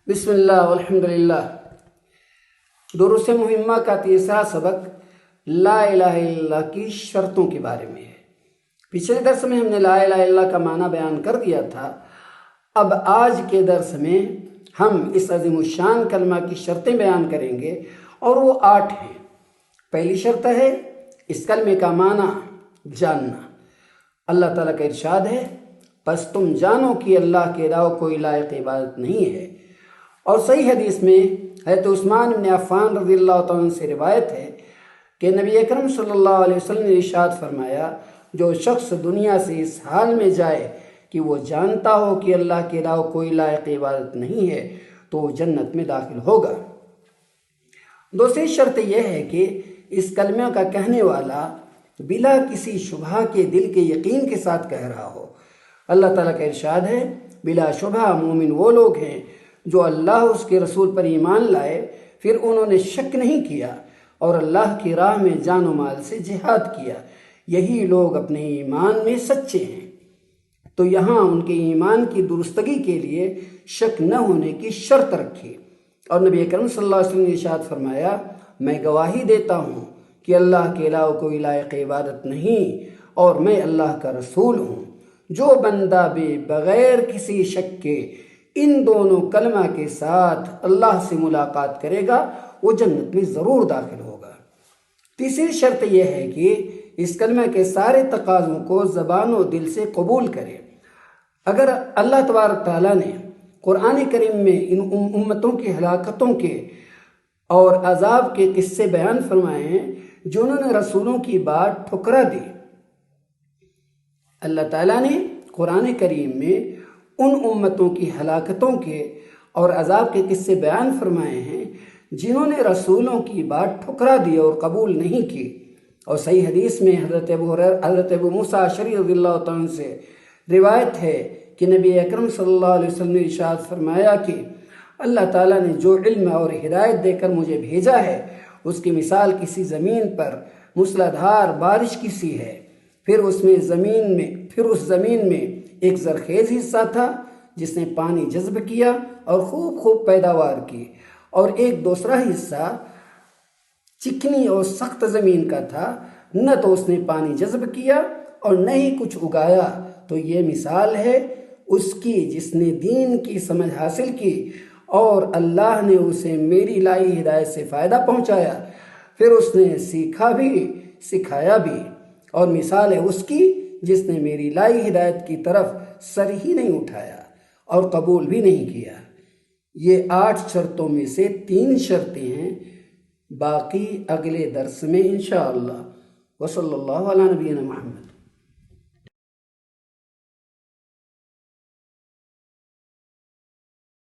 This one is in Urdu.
بسم اللہ والحمدللہ۔ دروس مہمہ کا تیسرا سبق لا الہ الا اللہ کی شرطوں کے بارے میں ہے۔ پچھلے درس میں ہم نے لا الہ الا اللہ کا معنی بیان کر دیا تھا۔ اب آج کے درس میں ہم اس عظیم الشان کلمہ کی شرطیں بیان کریں گے اور وہ 8 ہیں۔ پہلی شرط ہے اس کلمے کا معنی جاننا۔ اللہ تعالیٰ کا ارشاد ہے، پس تم جانو کہ اللہ کے علاوہ کوئی لائق عبادت نہیں ہے۔ اور صحیح حدیث میں حضرت عثمان بن عفان رضی اللہ تعالیٰ عنہ سے روایت ہے کہ نبی اکرم صلی اللہ علیہ وسلم نے ارشاد فرمایا، جو شخص دنیا سے اس حال میں جائے کہ وہ جانتا ہو کہ اللہ کے علاوہ کوئی لائق عبادت نہیں ہے تو وہ جنت میں داخل ہوگا۔ دوسری شرط یہ ہے کہ اس کلمہ کا کہنے والا بلا کسی شبہ کے دل کے یقین کے ساتھ کہہ رہا ہو۔ اللہ تعالیٰ کا ارشاد ہے، بلا شبہ مومن وہ لوگ ہیں جو اللہ اس کے رسول پر ایمان لائے، پھر انہوں نے شک نہیں کیا اور اللہ کی راہ میں جان و مال سے جہاد کیا، یہی لوگ اپنے ایمان میں سچے ہیں۔ تو یہاں ان کے ایمان کی درستگی کے لیے شک نہ ہونے کی شرط رکھی، اور نبی اکرم صلی اللہ علیہ وسلم نے ارشاد فرمایا، میں گواہی دیتا ہوں کہ اللہ کے علاوہ کوئی لائق عبادت نہیں اور میں اللہ کا رسول ہوں۔ جو بندہ بھی بغیر کسی شک کے ان دونوں کلمہ کے ساتھ اللہ سے ملاقات کرے گا وہ جنت میں ضرور داخل ہوگا۔ تیسری شرط یہ ہے کہ اس کلمہ کے سارے تقاضوں کو زبان و دل سے قبول کرے۔ اگر اللہ تبارک تعالیٰ نے قرآن کریم میں ان امتوں کی ہلاکتوں کے اور عذاب کے قصے بیان فرمائے ہیں جنہوں نے رسولوں کی بات ٹھکرا دی، اللہ تعالیٰ نے قرآن کریم میں ان امتوں کی ہلاکتوں کے اور عذاب کے قصے بیان فرمائے ہیں جنہوں نے رسولوں کی بات ٹھکرا دی اور قبول نہیں کی۔ اور صحیح حدیث میں حضرت ابو موسیٰ اشعری رضی اللہ عنہ سے روایت ہے کہ نبی اکرم صلی اللہ علیہ وسلم نے ارشاد فرمایا کہ اللہ تعالیٰ نے جو علم اور ہدایت دے کر مجھے بھیجا ہے اس کی مثال کسی زمین پر موسلادھار بارش کی سی ہے، پھر اس زمین میں ایک زرخیز حصہ تھا جس نے پانی جذب کیا اور خوب پیداوار کی، اور ایک دوسرا حصہ چکنی اور سخت زمین کا تھا، نہ تو اس نے پانی جذب کیا اور نہ ہی کچھ اگایا۔ تو یہ مثال ہے اس کی جس نے دین کی سمجھ حاصل کی اور اللہ نے اسے میری لائی ہدایت سے فائدہ پہنچایا، پھر اس نے سیکھا بھی سکھایا بھی، اور مثال ہے اس کی جس نے میری لائی ہدایت کی طرف سر ہی نہیں اٹھایا اور قبول بھی نہیں کیا۔ یہ 8 شرطوں میں سے 3 شرطیں ہیں، باقی اگلے درس میں انشاءاللہ۔ وصلی اللہ علی نبینا محمد۔